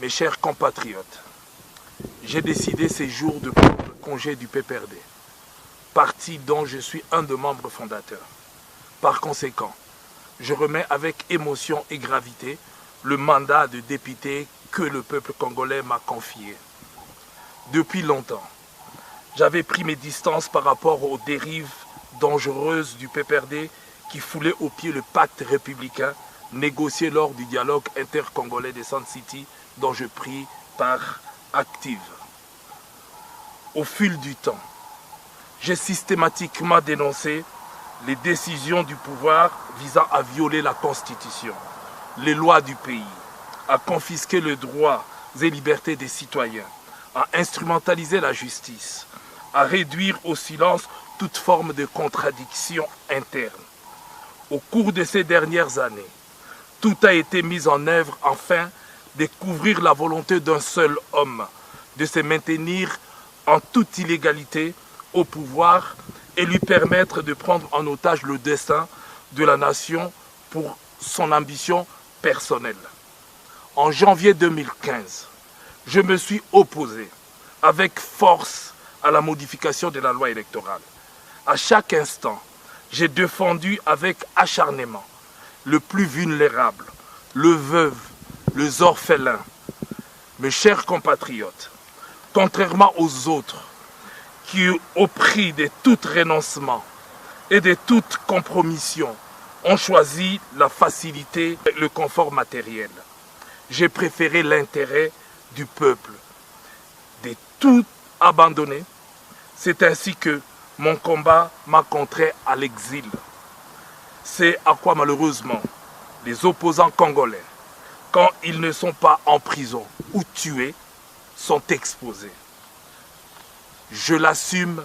Mes chers compatriotes, j'ai décidé ces jours de prendre congé du PPRD, parti dont je suis un des membres fondateurs. Par conséquent, je remets avec émotion et gravité le mandat de député que le peuple congolais m'a confié. Depuis longtemps, j'avais pris mes distances par rapport aux dérives dangereuses du PPRD qui foulait au pied le pacte républicain négocié lors du dialogue intercongolais de Sun City dont je pris part active. Au fil du temps, j'ai systématiquement dénoncé les décisions du pouvoir visant à violer la Constitution, les lois du pays, à confisquer les droits et libertés des citoyens, à instrumentaliser la justice, à réduire au silence toute forme de contradiction interne. Au cours de ces dernières années, tout a été mis en œuvre afin de couvrir la volonté d'un seul homme, de se maintenir en toute illégalité au pouvoir et lui permettre de prendre en otage le destin de la nation pour son ambition personnelle. En janvier 2015, je me suis opposé avec force à la modification de la loi électorale. À chaque instant, j'ai défendu avec acharnement le plus vulnérable, le veuve, les orphelins. Mes chers compatriotes, contrairement aux autres qui, au prix de tout renoncement et de toute compromission, ont choisi la facilité et le confort matériel, j'ai préféré l'intérêt du peuple, de tout abandonner. C'est ainsi que mon combat m'a contraint à l'exil. C'est à quoi malheureusement les opposants congolais, quand ils ne sont pas en prison ou tués, sont exposés. Je l'assume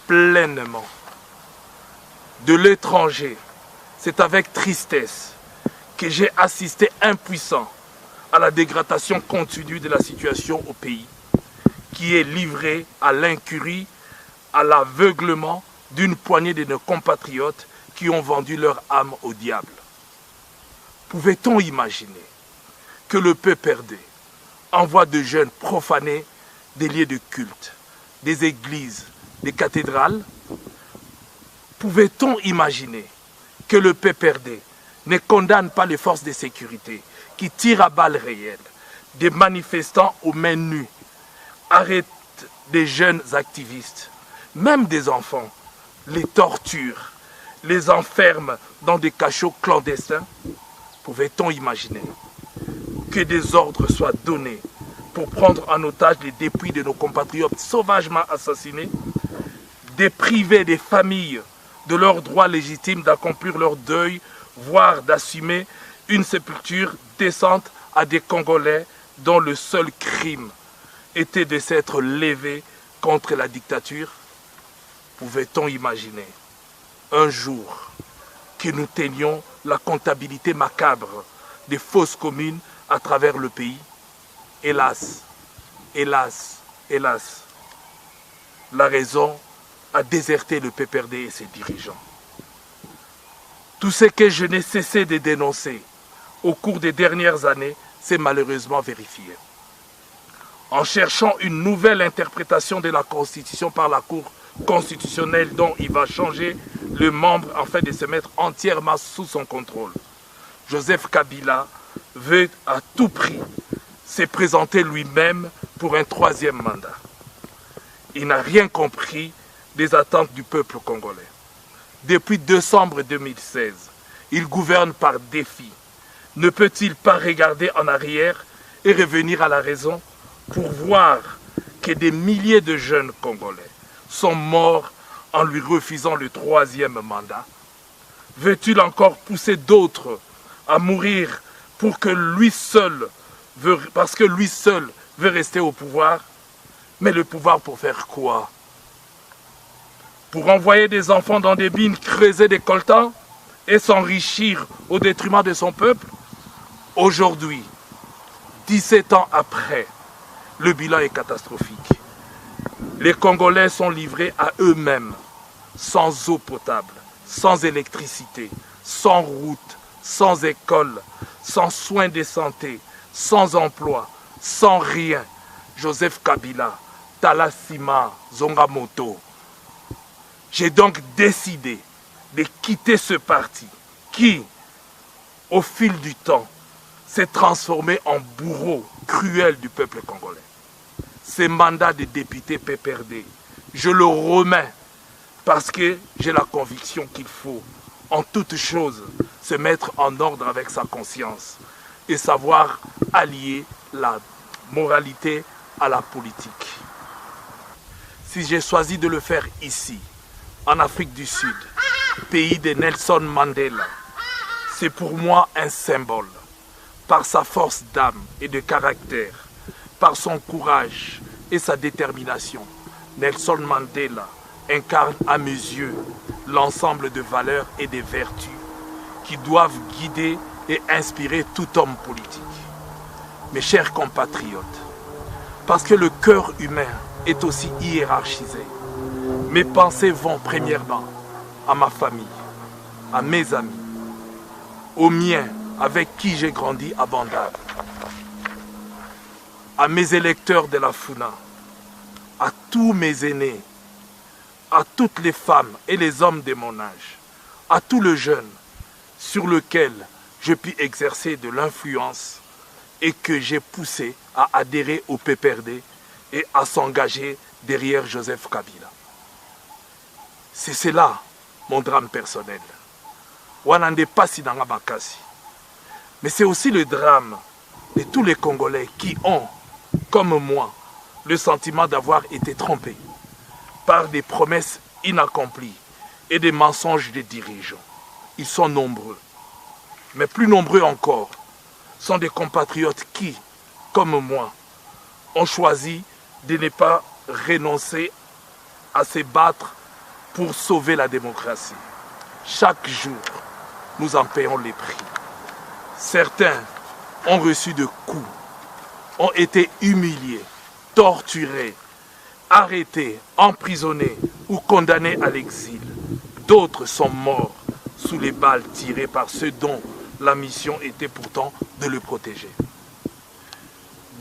pleinement. De l'étranger, c'est avec tristesse que j'ai assisté impuissant à la dégradation continue de la situation au pays, qui est livrée à l'incurie, à l'aveuglement d'une poignée de nos compatriotes qui ont vendu leur âme au diable. Pouvait-on imaginer que le PPRD envoie de jeunes profaner des lieux de culte, des églises, des cathédrales? Pouvait-on imaginer que le PPRD ne condamne pas les forces de sécurité qui tirent à balles réelles des manifestants aux mains nues, arrêtent des jeunes activistes, même des enfants, les torturent, les enferment dans des cachots clandestins? Pouvait-on imaginer que des ordres soient donnés pour prendre en otage les dépouilles de nos compatriotes sauvagement assassinés, de priver des familles de leur droit légitime d'accomplir leur deuil, voire d'assumer une sépulture décente à des Congolais dont le seul crime était de s'être levé contre la dictature? Pouvait-on imaginer un jour que nous tenions la comptabilité macabre des fausses communes à travers le pays? Hélas, hélas, hélas, la raison a déserté le PPRD et ses dirigeants. Tout ce que je n'ai cessé de dénoncer au cours des dernières années s'est malheureusement vérifié. En cherchant une nouvelle interprétation de la Constitution par la Cour constitutionnelle dont il va changer le membre afin de se mettre entièrement sous son contrôle, Joseph Kabila veut à tout prix se présenter lui-même pour un troisième mandat. Il n'a rien compris des attentes du peuple congolais. Depuis décembre 2016, il gouverne par défi. Ne peut-il pas regarder en arrière et revenir à la raison pour voir que des milliers de jeunes Congolais sont morts en lui refusant le troisième mandat? Veut-il encore pousser d'autres à mourir pour que lui seul parce que lui seul veut rester au pouvoir? Mais le pouvoir pour faire quoi? Pour envoyer des enfants dans des mines, creuser des coltans et s'enrichir au détriment de son peuple? Aujourd'hui, 17 ans après, le bilan est catastrophique. Les Congolais sont livrés à eux-mêmes, sans eau potable, sans électricité, sans route, sans école, sans soins de santé, sans emploi, sans rien, Joseph Kabila, Talla Sima, Zonga Moto. J'ai donc décidé de quitter ce parti qui, au fil du temps, s'est transformé en bourreau cruel du peuple congolais. Ce mandat de député PPRD, je le remets parce que j'ai la conviction qu'il faut, en toute chose, se mettre en ordre avec sa conscience et savoir allier la moralité à la politique. Si j'ai choisi de le faire ici, en Afrique du Sud, pays de Nelson Mandela, c'est pour moi un symbole. Par sa force d'âme et de caractère, par son courage et sa détermination, Nelson Mandela incarne à mes yeux l'ensemble de valeurs et de vertus qui doivent guider et inspirer tout homme politique. Mes chers compatriotes, parce que le cœur humain est aussi hiérarchisé, mes pensées vont premièrement à ma famille, à mes amis, aux miens avec qui j'ai grandi à Bandar, à mes électeurs de la Funa, à tous mes aînés, à toutes les femmes et les hommes de mon âge, à tous les jeunes sur lesquels je puis exercer de l'influence et que j'ai poussé à adhérer au PPRD et à s'engager derrière Joseph Kabila. C'est cela mon drame personnel. Wanande pasi nanga makasi. Mais c'est aussi le drame de tous les Congolais qui ont, comme moi, le sentiment d'avoir été trompés par des promesses inaccomplies et des mensonges des dirigeants. Ils sont nombreux. Mais plus nombreux encore sont des compatriotes qui, comme moi, ont choisi de ne pas renoncer à se battre pour sauver la démocratie. Chaque jour, nous en payons les prix. Certains ont reçu de coups, ont été humiliés, torturés, arrêtés, emprisonnés ou condamnés à l'exil. D'autres sont morts sous les balles tirées par ceux dont la mission était pourtant de le protéger.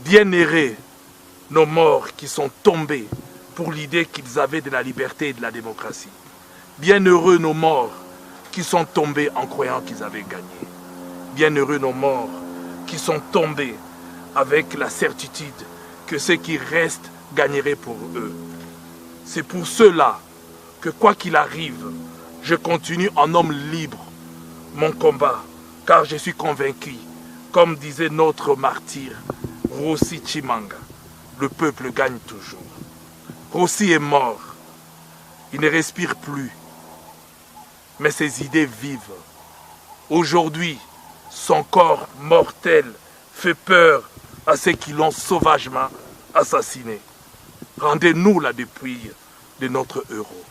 Bienheureux nos morts qui sont tombés pour l'idée qu'ils avaient de la liberté et de la démocratie. Bienheureux nos morts qui sont tombés en croyant qu'ils avaient gagné. Bienheureux nos morts qui sont tombés avec la certitude que ceux qui restent gagneraient pour eux. C'est pour cela que quoi qu'il arrive, je continue en homme libre mon combat, car je suis convaincu, comme disait notre martyr Rossi Chimanga, le peuple gagne toujours. Rossi est mort, il ne respire plus, mais ses idées vivent. Aujourd'hui, son corps mortel fait peur à ceux qui l'ont sauvagement assassiné. Rendez-nous la dépouille de notre héros.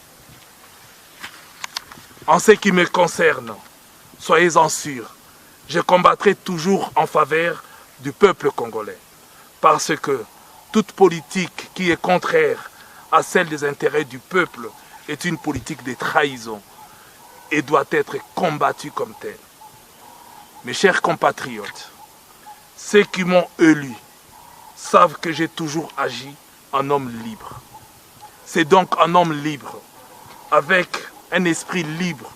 En ce qui me concerne, soyez-en sûrs, je combattrai toujours en faveur du peuple congolais. Parce que toute politique qui est contraire à celle des intérêts du peuple est une politique de trahison et doit être combattue comme telle. Mes chers compatriotes, ceux qui m'ont élu savent que j'ai toujours agi en homme libre. C'est donc en homme libre, avec un esprit libre,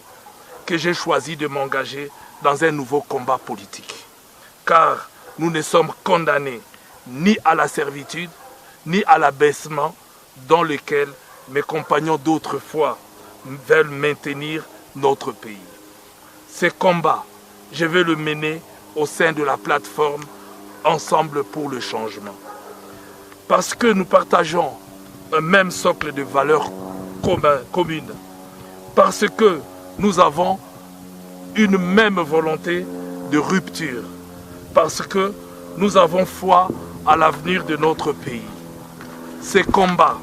que j'ai choisi de m'engager dans un nouveau combat politique. Car nous ne sommes condamnés ni à la servitude, ni à l'abaissement dans lequel mes compagnons d'autrefois veulent maintenir notre pays. Ce combat, je vais le mener au sein de la plateforme Ensemble pour le changement. Parce que nous partageons un même socle de valeurs communes. Parce que nous avons une même volonté de rupture. Parce que nous avons foi à l'avenir de notre pays. Ce combat,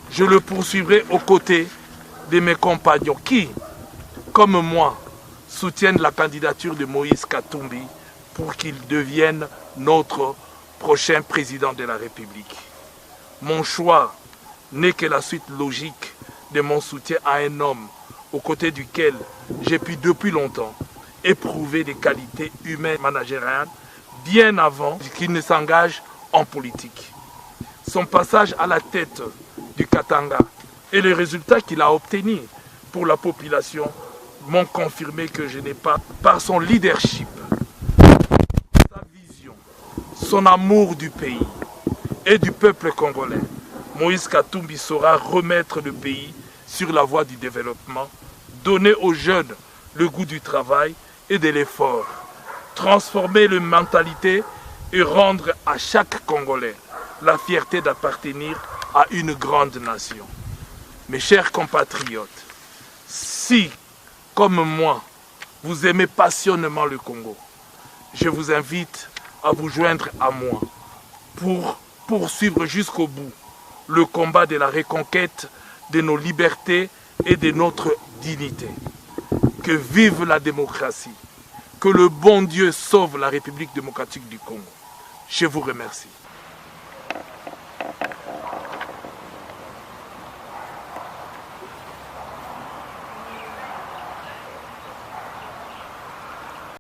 je le poursuivrai aux côtés de mes compagnons qui, comme moi, soutiennent la candidature de Moïse Katumbi pour qu'il devienne notre prochain président de la République. Mon choix n'est que la suite logique de mon soutien à un homme aux côtés duquel j'ai pu depuis longtemps éprouver des qualités humaines managériales bien avant qu'il ne s'engage en politique. Son passage à la tête du Katanga et les résultats qu'il a obtenus pour la population m'ont confirmé que je n'ai pas, par son leadership, sa vision, son amour du pays et du peuple congolais, Moïse Katumbi saura remettre le pays sur la voie du développement, donner aux jeunes le goût du travail et de l'effort, transformer les mentalités et rendre à chaque Congolais la fierté d'appartenir à une grande nation. Mes chers compatriotes, si, comme moi, vous aimez passionnément le Congo, je vous invite à vous joindre à moi pour poursuivre jusqu'au bout le combat de la reconquête de nos libertés et de notre dignité. Que vive la démocratie, que le bon Dieu sauve la République démocratique du Congo. Je vous remercie.